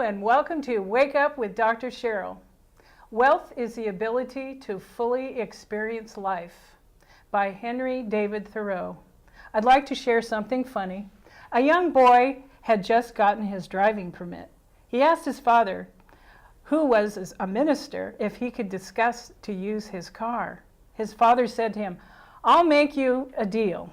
and welcome to Wake Up with Dr. Cheryl. Wealth is the ability to fully experience life by Henry David Thoreau. I'd like to share something funny. A young boy had just gotten his driving permit. He asked his father, who was a minister, if he could discuss to use his car. His father said to him, "I'll make you a deal.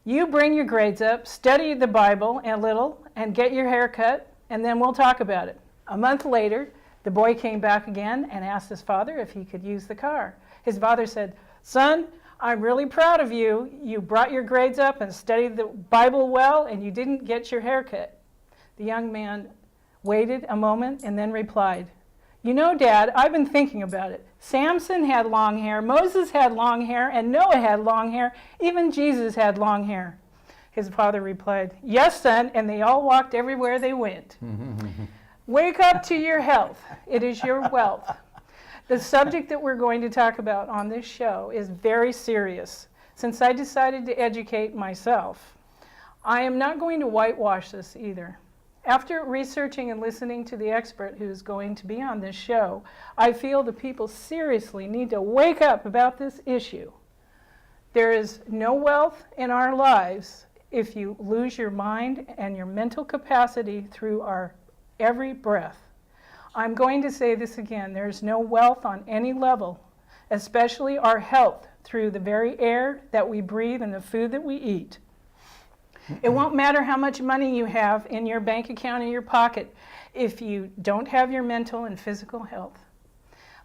You bring your grades up, study the Bible a little, and get your hair cut, and then we'll talk about it." A month later, the boy came back again and asked his father if he could use the car. His father said, "Son, I'm really proud of you. You brought your grades up and studied the Bible well, and you didn't get your hair cut." The young man waited a moment and then replied, "You know, Dad, I've been thinking about it. Samson had long hair, Moses had long hair, and Noah had long hair. Even Jesus had long hair." His father replied, "Yes, son," and they all walked everywhere they went. Wake up to your health. It is your wealth. The subject that we're going to talk about on this show is very serious. Since I decided to educate myself, I am not going to whitewash this either. After researching and listening to the expert who's going to be on this show, I feel the people seriously need to wake up about this issue. There is no wealth in our lives if you lose your mind and your mental capacity through our every breath. I'm going to say this again, there's no wealth on any level, especially our health through the very air that we breathe and the food that we eat. It won't matter how much money you have in your bank account in your pocket if you don't have your mental and physical health.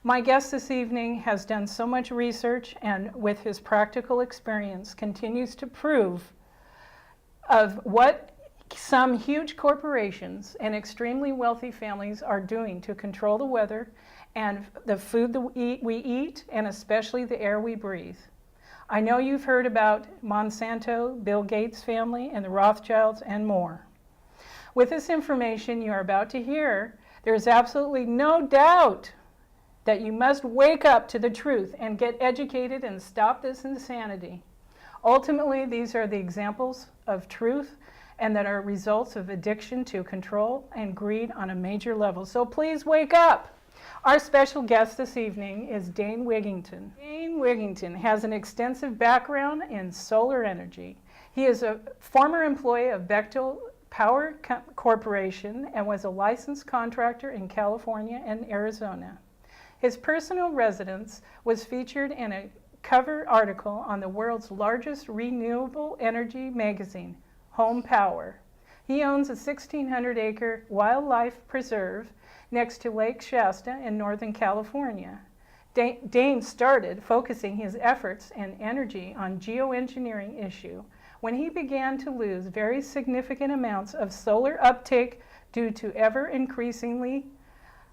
My guest this evening has done so much research and with his practical experience continues to prove of what some huge corporations and extremely wealthy families are doing to control the weather and the food that we eat and especially the air we breathe. I know you've heard about Monsanto, Bill Gates' family, and the Rothschilds, and more. With this information you are about to hear, there is absolutely no doubt that you must wake up to the truth and get educated and stop this insanity. Ultimately, these are the examples of truth and that are results of addiction to control and greed on a major level. So please wake up. Our special guest this evening is Dane Wigington. Dane Wigington has an extensive background in solar energy. He is a former employee of Bechtel Power Corporation and was a licensed contractor in California and Arizona. His personal residence was featured in a cover article on the world's largest renewable energy magazine, Home Power. He owns a 1,600-acre wildlife preserve next to Lake Shasta in Northern California. Dane started focusing his efforts and energy on geoengineering issue when he began to lose very significant amounts of solar uptake due to ever-increasingly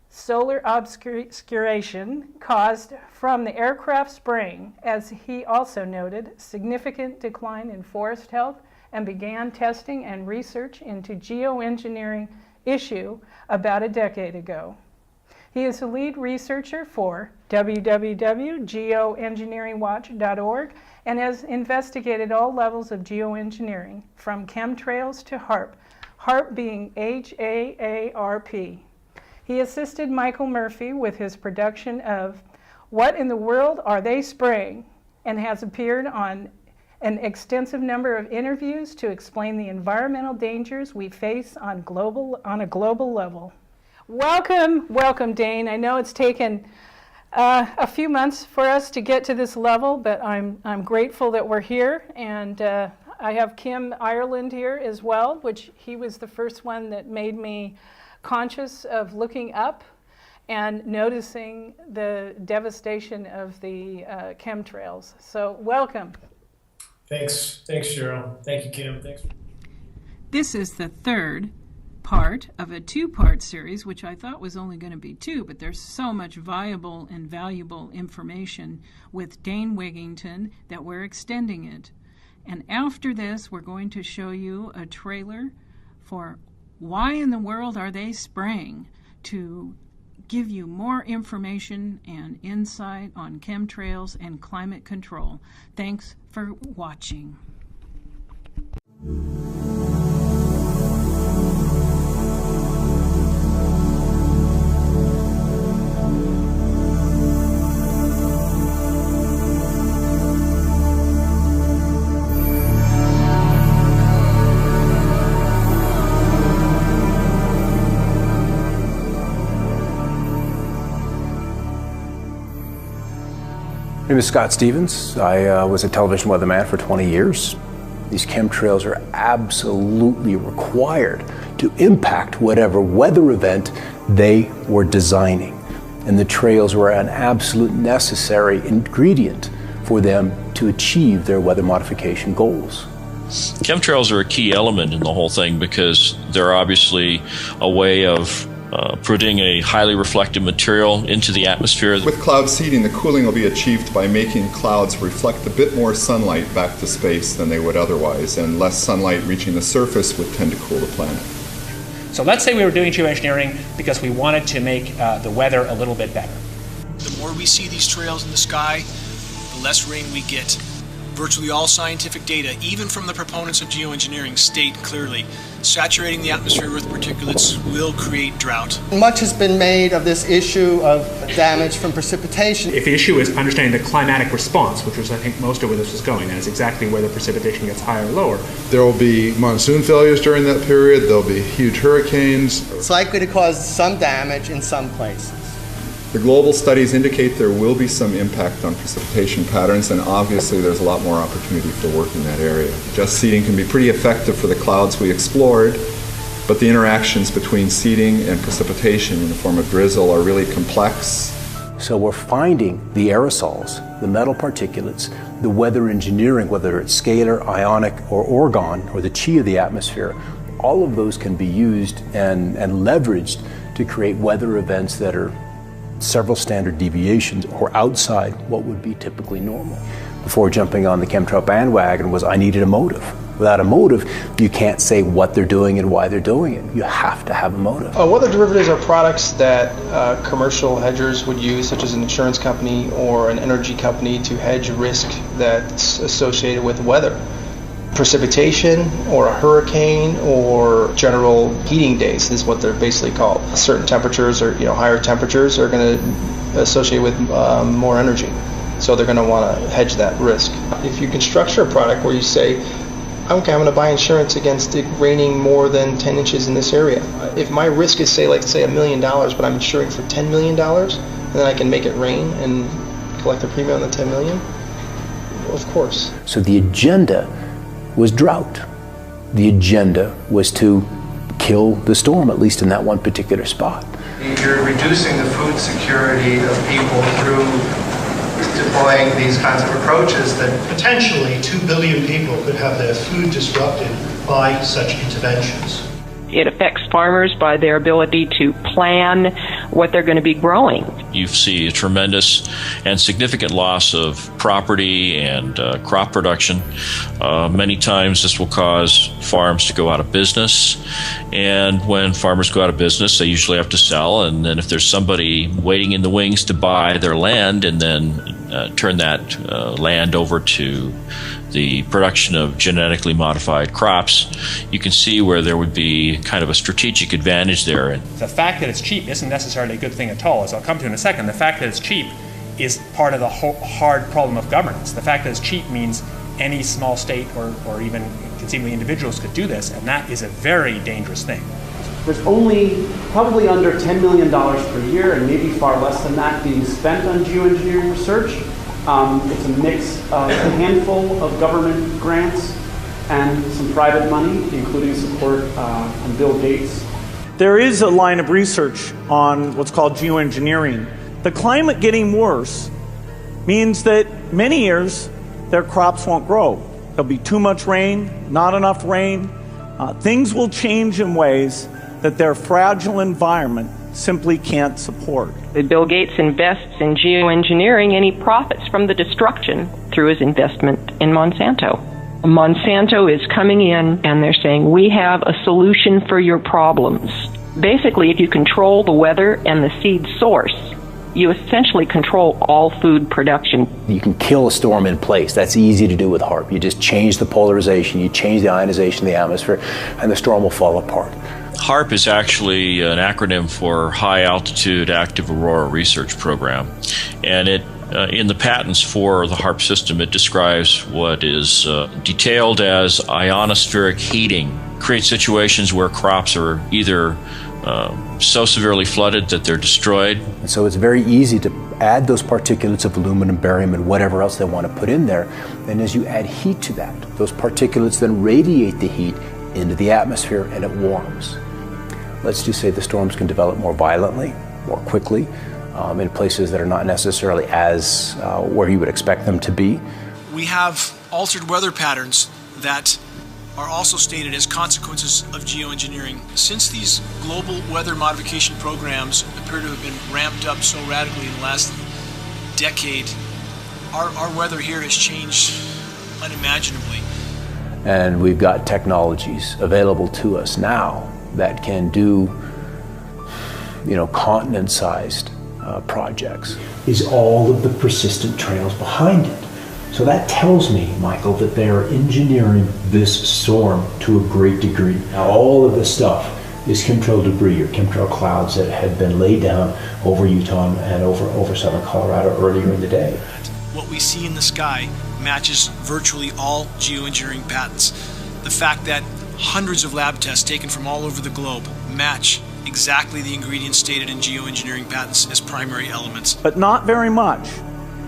solar obscuration caused from the aircraft spraying, as he also noted, significant decline in forest health, and began testing and research into geoengineering issue about a decade ago. He is the lead researcher for www.geoengineeringwatch.org and has investigated all levels of geoengineering, from chemtrails to HAARP, HAARP being HAARP. He assisted Michael Murphy with his production of What in the World Are They Spraying? And has appeared on an extensive number of interviews to explain the environmental dangers we face on a global level. Welcome, Dane. I know it's taken a few months for us to get to this level, but I'm grateful that we're here. And I have Kim Ireland here as well, which he was the first one that made me conscious of looking up and noticing the devastation of the chemtrails. So welcome. Thanks, Cheryl. Thank you, Kim. Thanks. This is the third part of a two-part series, which I thought was only going to be two, but there's so much viable and valuable information with Dane Wigington that we're extending it. And after this, we're going to show you a trailer for Why in the World Are They Spraying, to give you more information and insight on chemtrails and climate control. Thanks for watching. name is Scott Stevens. I was a television weatherman for 20 years. These chemtrails are absolutely required to impact whatever weather event they were designing. And the trails were an absolute necessary ingredient for them to achieve their weather modification goals. Chemtrails are a key element in the whole thing because they're obviously a way of putting a highly reflective material into the atmosphere. With cloud seeding, the cooling will be achieved by making clouds reflect a bit more sunlight back to space than they would otherwise, and less sunlight reaching the surface would tend to cool the planet. So let's say we were doing geoengineering because we wanted to make the weather a little bit better. The more we see these trails in the sky, the less rain we get. Virtually all scientific data, even from the proponents of geoengineering, state clearly saturating the atmosphere with particulates will create drought. Much has been made of this issue of damage from precipitation. If the issue is understanding the climatic response, which was I think most of where this was going, that is exactly where the precipitation gets higher or lower. There will be monsoon failures during that period. There'll be huge hurricanes. It's likely to cause some damage in some places. The global studies indicate there will be some impact on precipitation patterns, and obviously there's a lot more opportunity for work in that area. Just seeding can be pretty effective for the clouds we explored, but the interactions between seeding and precipitation in the form of drizzle are really complex. So we're finding the aerosols, the metal particulates, the weather engineering, whether it's scalar, ionic, or orgone, or the chi of the atmosphere. All of those can be used and leveraged to create weather events that are several standard deviations or outside what would be typically normal. Before jumping on the chemtrail bandwagon was I needed a motive. Without a motive, you can't say what they're doing and why they're doing it. You have to have a motive. Weather derivatives are products that commercial hedgers would use, such as an insurance company or an energy company, to hedge risk that's associated with weather. Precipitation or a hurricane or general heating days is what they're basically called. Certain temperatures or higher temperatures are going to associate with more energy, so they're going to want to hedge that risk. If you can structure a product where you say, okay, I'm going to buy insurance against it raining more than 10 inches in this area. If my risk is say $1 million, but I'm insuring for $10 million, and then I can make it rain and collect the premium on the $10 million, of course. So the agenda was drought. The agenda was to kill the storm, at least in that one particular spot. You're reducing the food security of people through deploying these kinds of approaches that potentially 2 billion people could have their food disrupted by such interventions. It affects farmers by their ability to plan what they're going to be growing. You see a tremendous and significant loss of property and crop production. Many times this will cause farms to go out of business, and when farmers go out of business, they usually have to sell, and then if there's somebody waiting in the wings to buy their land and then turn that land over to the production of genetically modified crops, you can see where there would be kind of a strategic advantage there. The fact that it's cheap isn't necessarily a good thing at all, as I'll come to in a second. The fact that it's cheap is part of the hard problem of governance. The fact that it's cheap means any small state or even conceivably individuals could do this, and that is a very dangerous thing. There's only probably under $10 million per year, and maybe far less than that, being spent on geoengineering research. It's a mix of a handful of government grants and some private money, including support from Bill Gates. There is a line of research on what's called geoengineering. The climate getting worse means that many years their crops won't grow. There'll be too much rain, not enough rain. Things will change in ways that their fragile environment simply can't support. Bill Gates invests in geoengineering and he profits from the destruction through his investment in Monsanto. Monsanto is coming in and they're saying, we have a solution for your problems. Basically, if you control the weather and the seed source, you essentially control all food production. You can kill a storm in place. That's easy to do with HAARP. You just change the polarization, you change the ionization of the atmosphere, and the storm will fall apart. HAARP is actually an acronym for High Altitude Active Aurora Research Program, and it in the patents for the HAARP system, it describes what is detailed as ionospheric heating. Creates situations where crops are either so severely flooded that they're destroyed. And so it's very easy to add those particulates of aluminum, barium, and whatever else they want to put in there. And as you add heat to that, those particulates then radiate the heat into the atmosphere and it warms. Let's just say the storms can develop more violently, more quickly, in places that are not necessarily as where you would expect them to be. We have altered weather patterns that are also stated as consequences of geoengineering. Since these global weather modification programs appear to have been ramped up so radically in the last decade, our weather here has changed unimaginably. And we've got technologies available to us now that can do, continent-sized projects. Is all of the persistent trails behind it. So that tells me, Michael, that they are engineering this storm to a great degree. Now, all of this stuff is chemtrail debris or chemtrail clouds that had been laid down over Utah and over southern Colorado earlier in the day. What we see in the sky matches virtually all geoengineering patents. The fact that hundreds of lab tests taken from all over the globe match exactly the ingredients stated in geoengineering patents as primary elements. But not very much.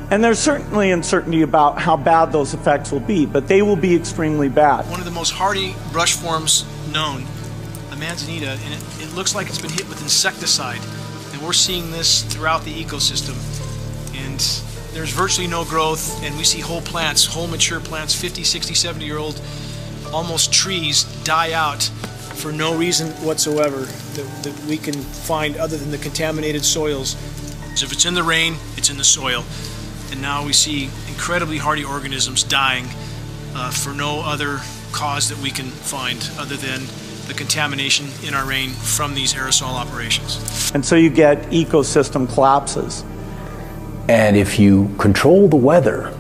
And there's certainly uncertainty about how bad those effects will be, but they will be extremely bad. One of the most hardy brush forms known, the manzanita, and it looks like it's been hit with insecticide. And we're seeing this throughout the ecosystem. And there's virtually no growth, and we see whole plants, whole mature plants, 50, 60, 70-year-old, almost trees, die out for no reason whatsoever that we can find other than the contaminated soils. So if it's in the rain, it's in the soil. And now we see incredibly hardy organisms dying for no other cause that we can find other than the contamination in our rain from these aerosol operations. And so you get ecosystem collapses. And if you control the weather,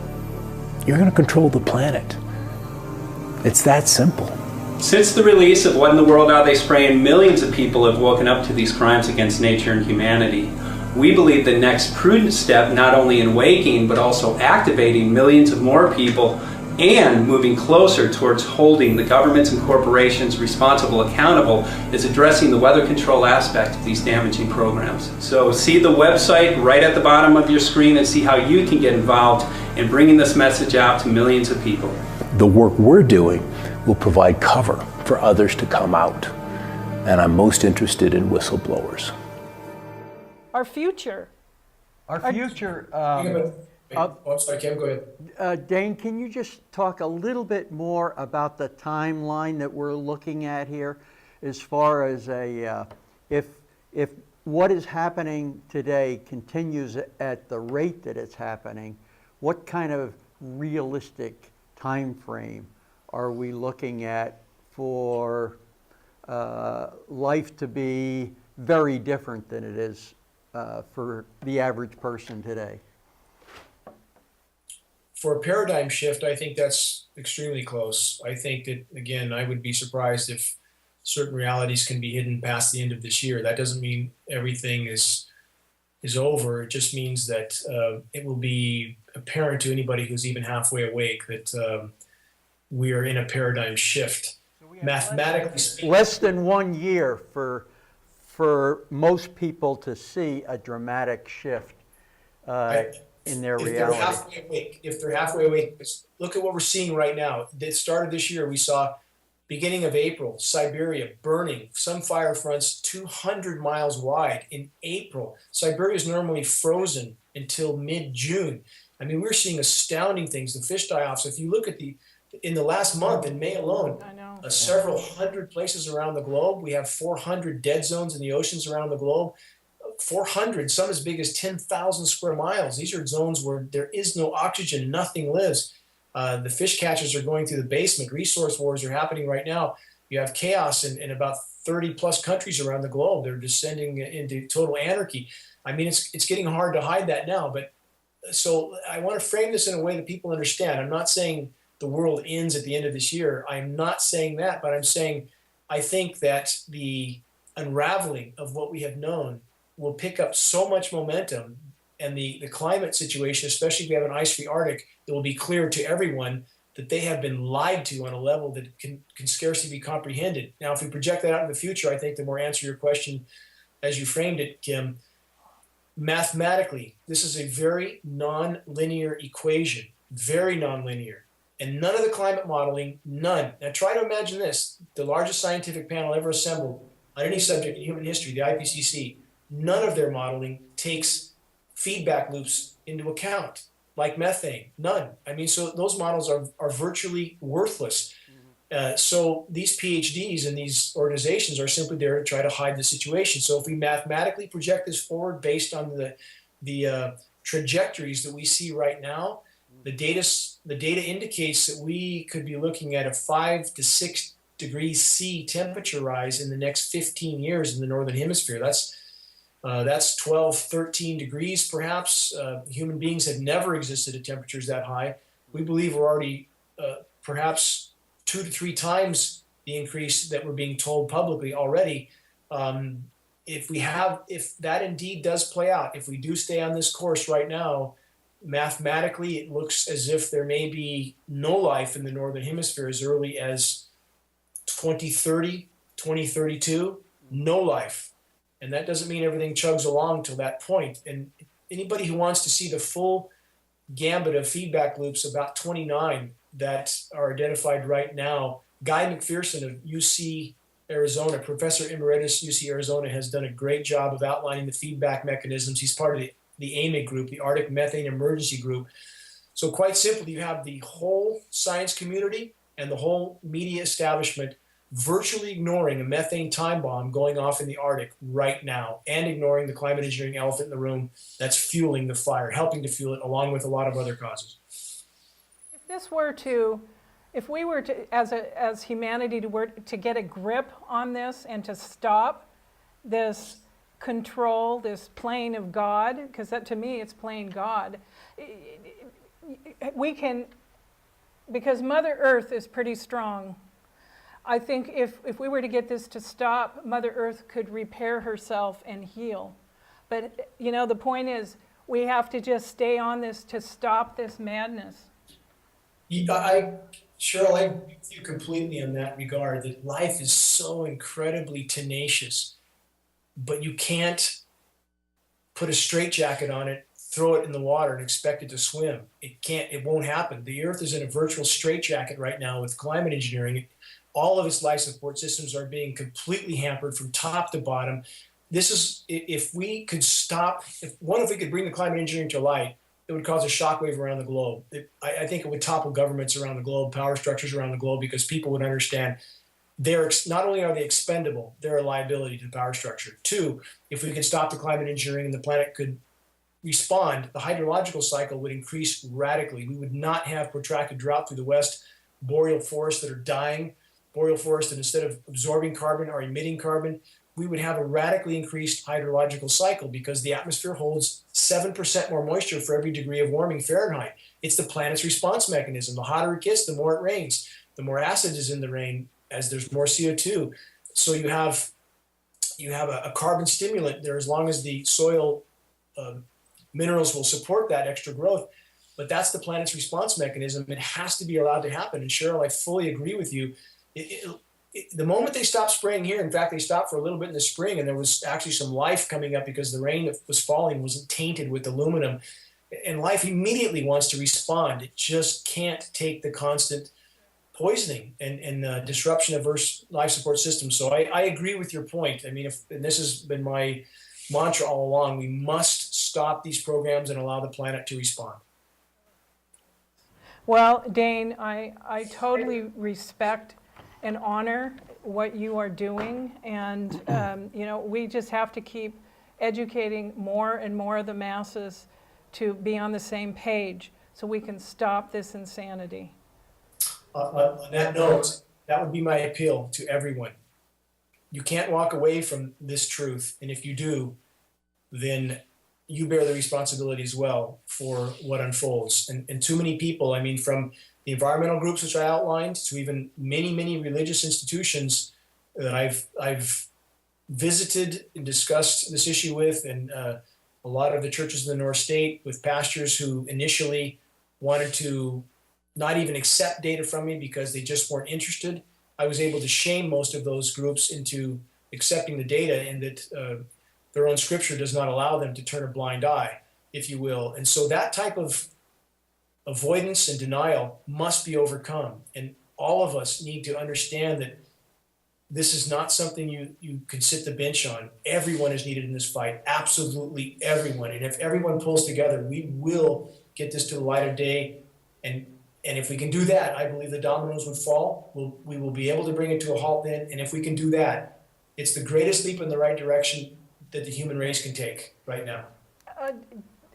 you're going to control the planet. It's that simple. Since the release of What in the World Are They Spraying, millions of people have woken up to these crimes against nature and humanity. We believe the next prudent step, not only in waking, but also activating millions of more people and moving closer towards holding the governments and corporations responsible, accountable, is addressing the weather control aspect of these damaging programs. So see the website right at the bottom of your screen and see how you can get involved in bringing this message out to millions of people. The work we're doing will provide cover for others to come out. And I'm most interested in whistleblowers. Our future. Our future. Sorry, Kim, go ahead. Dane, can you just talk a little bit more about the timeline that we're looking at here, as far as if what is happening today continues at the rate that it's happening, what kind of realistic time frame are we looking at for life to be very different than it is for the average person today? For a paradigm shift, I think that's extremely close. I think that, again, I would be surprised if certain realities can be hidden past the end of this year. That doesn't mean everything is over. It just means that it will be apparent to anybody who's even halfway awake that we are in a paradigm shift. Mathematically speaking, less than 1 year for most people to see a dramatic shift in their reality. If they're halfway awake, look at what we're seeing right now. At the start of this year, we saw beginning of April, Siberia burning, some fire fronts 200 miles wide in April. Siberia is normally frozen until mid-June. I mean, we're seeing astounding things. The fish die-offs, if you look at in the last month, in May alone, several hundred places around the globe. We have 400 dead zones in the oceans around the globe. 400, some as big as 10,000 square miles. These are zones where there is no oxygen, nothing lives. The fish catchers are going through the basement. Resource wars are happening right now. You have chaos in about 30 plus countries around the globe. They're descending into total anarchy. I mean, it's getting hard to hide that now, but so I want to frame this in a way that people understand. I'm not saying the world ends at the end of this year. I'm not saying that, but I'm saying I think that the unraveling of what we have known will pick up so much momentum, and the climate situation, especially if we have an ice-free Arctic, it will be clear to everyone that they have been lied to on a level that can scarcely be comprehended. Now, if we project that out in the future, I think the more answer your question as you framed it, Kim, mathematically, this is a very non-linear equation, very non-linear. And none of the climate modeling, none. Now try to imagine this, the largest scientific panel ever assembled on any subject in human history, the IPCC, none of their modeling takes feedback loops into account, like methane, none. I mean, so those models are virtually worthless. So these PhDs and these organizations are simply there to try to hide the situation. So if we mathematically project this forward based on the trajectories that we see right now, the data indicates that we could be looking at a 5 to 6 degrees C temperature rise in the next 15 years in the Northern Hemisphere. That's 12, 13 degrees perhaps. Human beings have never existed at temperatures that high. We believe we're already perhaps 2 to 3 times the increase that we're being told publicly already. If that indeed does play out, if we do stay on this course right now, mathematically it looks as if there may be no life in the Northern Hemisphere as early as 2030, 2032, no life. And that doesn't mean everything chugs along till that point. And anybody who wants to see the full gambit of feedback loops, about 29 that are identified right now, Guy McPherson of UC Arizona, Professor Emeritus UC Arizona, has done a great job of outlining the feedback mechanisms. He's part of the AMIG group, the Arctic Methane Emergency Group. So quite simply, you have the whole science community and the whole media establishment virtually ignoring a methane time bomb going off in the Arctic right now, and ignoring the climate engineering elephant in the room that's fueling the fire, helping to fuel it, along with a lot of other causes. If we were to, as humanity, to get a grip on this and to stop this control, this playing of God, because that, to me, it's playing God, we can, because Mother Earth is pretty strong. I think if we were to get this to stop, Mother Earth could repair herself and heal. But, you know, the point is, we have to just stay on this to stop this madness. Cheryl, I agree with you completely in that regard, that life is so incredibly tenacious, but you can't put a straitjacket on it, throw it in the water and expect it to swim. It won't happen. The Earth is in a virtual straitjacket right now with climate engineering. All of its life support systems are being completely hampered from top to bottom. This is, if we could bring the climate engineering to light, it would cause a shockwave around the globe. I think it would topple governments around the globe, power structures around the globe, because people would understand not only are they expendable, they're a liability to the power structure. 2, if we could stop the climate engineering and the planet could respond, the hydrological cycle would increase radically. We would not have protracted drought through the West, boreal forests that are dying, boreal forests that instead of absorbing carbon are emitting carbon. We would have a radically increased hydrological cycle because the atmosphere holds 7% more moisture for every degree of warming Fahrenheit. It's the planet's response mechanism. The hotter it gets, the more it rains. The more acid is in the rain as there's more CO2. So you have a carbon stimulant there as long as the soil minerals will support that extra growth. But that's the planet's response mechanism. It has to be allowed to happen. And Cheryl, I fully agree with you. The moment they stopped spraying here, in fact, they stopped for a little bit in the spring, and there was actually some life coming up because the rain that was falling wasn't tainted with aluminum. And life immediately wants to respond. It just can't take the constant poisoning and disruption of Earth's life support system. So I agree with your point. I mean, and this has been my mantra all along, we must stop these programs and allow the planet to respond. Well, Dane, I totally respect and honor what you are doing, and we just have to keep educating more and more of the masses to be on the same page so we can stop this insanity. On that note, that would be my appeal to everyone. You can't walk away from this truth, and if you do, then you bear the responsibility as well for what unfolds. And too many people, I mean, from the environmental groups which I outlined to even many religious institutions that I've visited and discussed this issue with, and a lot of the churches in the North State with pastors who initially wanted to not even accept data from me because they just weren't interested. I was able to shame most of those groups into accepting the data, and that their own scripture does not allow them to turn a blind eye, if you will. And so that type of avoidance and denial must be overcome. And all of us need to understand that this is not something you can sit the bench on. Everyone is needed in this fight, absolutely everyone. And if everyone pulls together, we will get this to the light of day. And if we can do that, I believe the dominoes would fall. We will be able to bring it to a halt then. And if we can do that, it's the greatest leap in the right direction that the human race can take right now.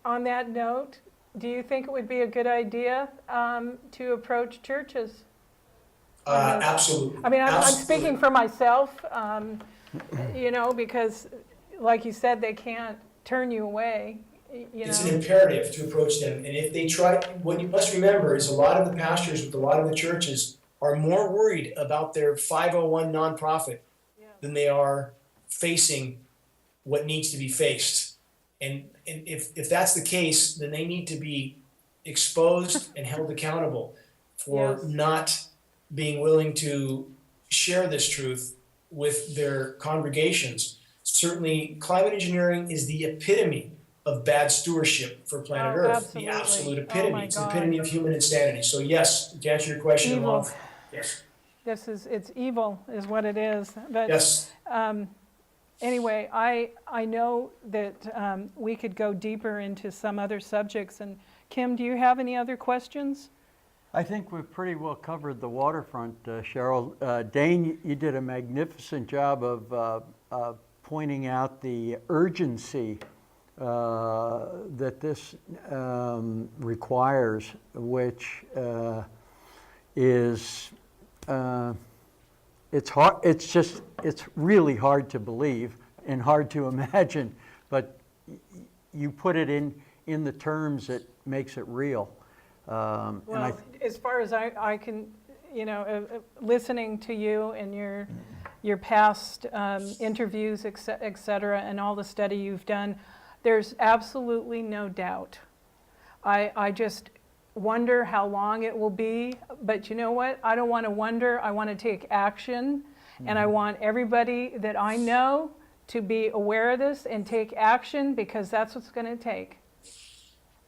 On that note, do you think it would be a good idea to approach churches? Absolutely. I mean, I'm speaking for myself, you know, because like you said, they can't turn you away. It's an imperative to approach them. And if they try, what you must remember is a lot of the pastors with a lot of the churches are more worried about their 501 nonprofit than they are facing what needs to be faced. And if that's the case, then they need to be exposed and held accountable for not being willing to share this truth with their congregations. Certainly, climate engineering is the epitome of bad stewardship for planet Earth. Absolutely. The absolute epitome. It's the epitome of human insanity. So yes, to answer your question, Evil. Yes. It's evil is what it is. But yes. Anyway, I know that we could go deeper into some other subjects. And Kim, do you have any other questions? I think we've pretty well covered the waterfront, Cheryl. Dane, you did a magnificent job of pointing out the urgency that this requires, which is, it's hard, it's really hard to believe and hard to imagine, but you put it in the terms that makes it real. Well, as far as I can, you know, listening to you and your past interviews, et cetera, and all the study you've done, there's absolutely no doubt. I just wonder how long it will be, but you know what? I don't want to wonder. I want to take action, and I want everybody that I know to be aware of this and take action, because that's what's going to take.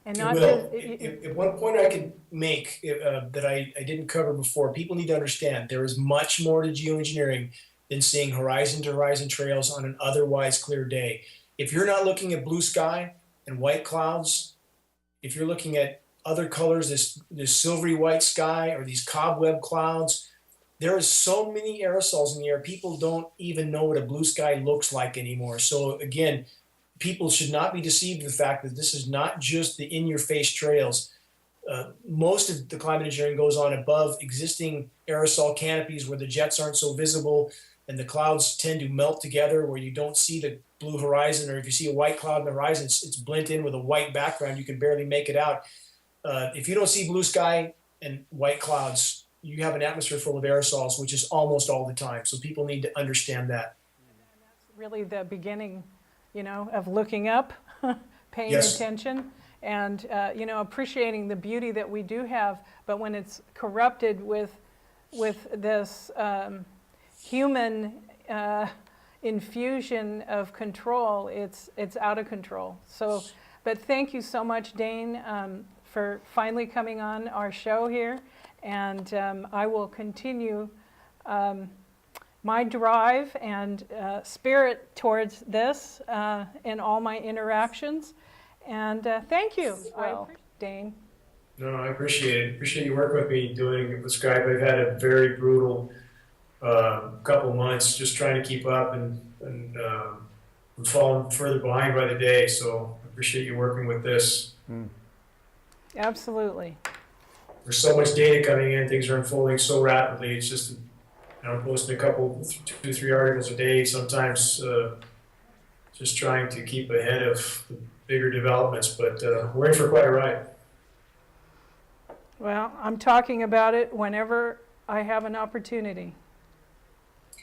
And not if one point I could make that I didn't cover before, people need to understand there is much more to geoengineering than seeing horizon to horizon trails on an otherwise clear day. If you're not looking at blue sky and white clouds, if you're looking at other colors, this silvery white sky or these cobweb clouds, there is so many aerosols in the air. People don't even know what a blue sky looks like anymore. So again, people should not be deceived with the fact that this is not just the in-your-face trails. Most of the climate engineering goes on above existing aerosol canopies where the jets aren't so visible and the clouds tend to melt together where you don't see the blue horizon, or if you see a white cloud on the horizon, it's blent in with a white background. You can barely make it out. If you don't see blue sky and white clouds, you have an atmosphere full of aerosols, which is almost all the time. So people need to understand that. That's really the beginning, you know, of looking up, paying attention, and you know, appreciating the beauty that we do have. But when it's corrupted with this human infusion of control, it's out of control. So, but thank you so much, Dane, for finally coming on our show here, and I will continue my drive and spirit towards this in all my interactions. And thank you, Dane. No, I appreciate it. Appreciate you working with me doing it with Skype. I've had a very brutal couple months just trying to keep up, and I'm falling further behind by the day. So I appreciate you working with this. Absolutely. There's so much data coming in. Things are unfolding so rapidly. It's just, I'm posting a couple, 2-3 articles a day, sometimes just trying to keep ahead of the bigger developments, but we're in for quite a ride. Well, I'm talking about it whenever I have an opportunity.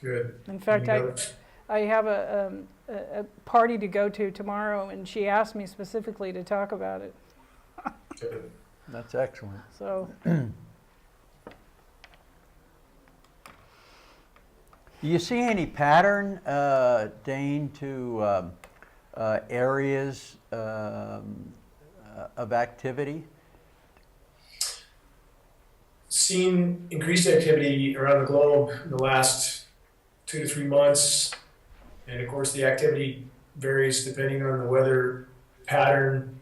Good. In fact, I have a party to go to tomorrow, and she asked me specifically to talk about it. Good. That's excellent. So. Do you see any pattern, Dane, to areas of activity? Seen increased activity around the globe in the last 2 to 3 months. And of course, the activity varies depending on the weather pattern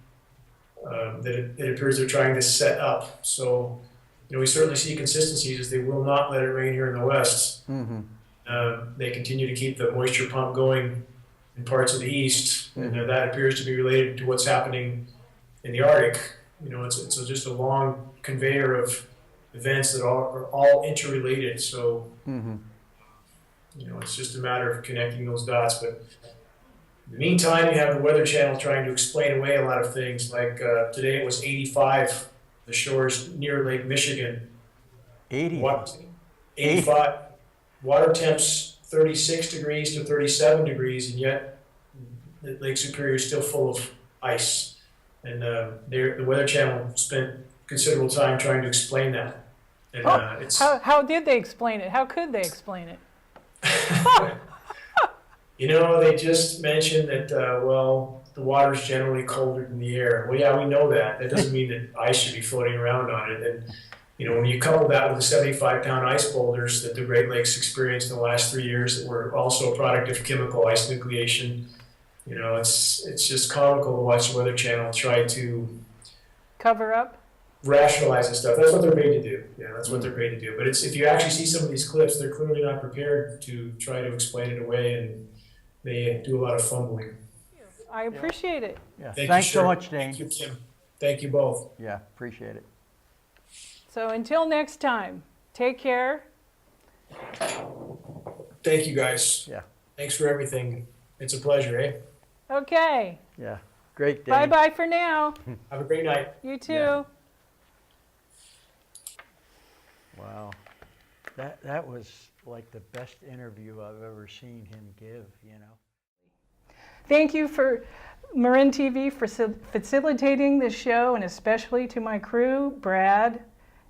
that it appears they're trying to set up. So, we certainly see consistencies as they will not let it rain here in the West. Mm-hmm. They continue to keep the moisture pump going in parts of the East, and that appears to be related to what's happening in the Arctic. It's just a long conveyor of events that are all interrelated. So, it's just a matter of connecting those dots. But in the meantime, you have the Weather Channel trying to explain away a lot of things. Like today it was 85, the shores near Lake Michigan. 85. Water temps 36 degrees to 37 degrees, and yet Lake Superior is still full of ice. And the Weather Channel spent considerable time trying to explain that. And how did they explain it? How could they explain it? They just mentioned that, the water's generally colder than the air. Well, yeah, we know that. That doesn't mean that ice should be floating around on it. And, when you couple that with the 75-pound ice boulders that the Great Lakes experienced in the last 3 years that were also a product of chemical ice nucleation, it's just comical to watch the Weather Channel try to cover up, rationalize this stuff. That's what they're paid to do. Yeah, that's what they're paid to do. But if you actually see some of these clips, they're clearly not prepared to try to explain it away, and they do a lot of fumbling. I appreciate it. Yeah. Thanks so much, Dane. Thank you, Kim. Thank you both. Yeah, appreciate it. So until next time, take care. Thank you, guys. Yeah. Thanks for everything. It's a pleasure, eh? Okay. Yeah. Great day. Bye-bye for now. Have a great night. You too. Yeah. Wow. That was like the best interview I've ever seen him give, Thank you for Marin TV for facilitating this show, and especially to my crew, Brad,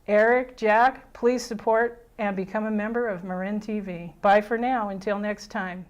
Eric, Jack. Please support and become a member of Marin TV. Bye for now. Until next time.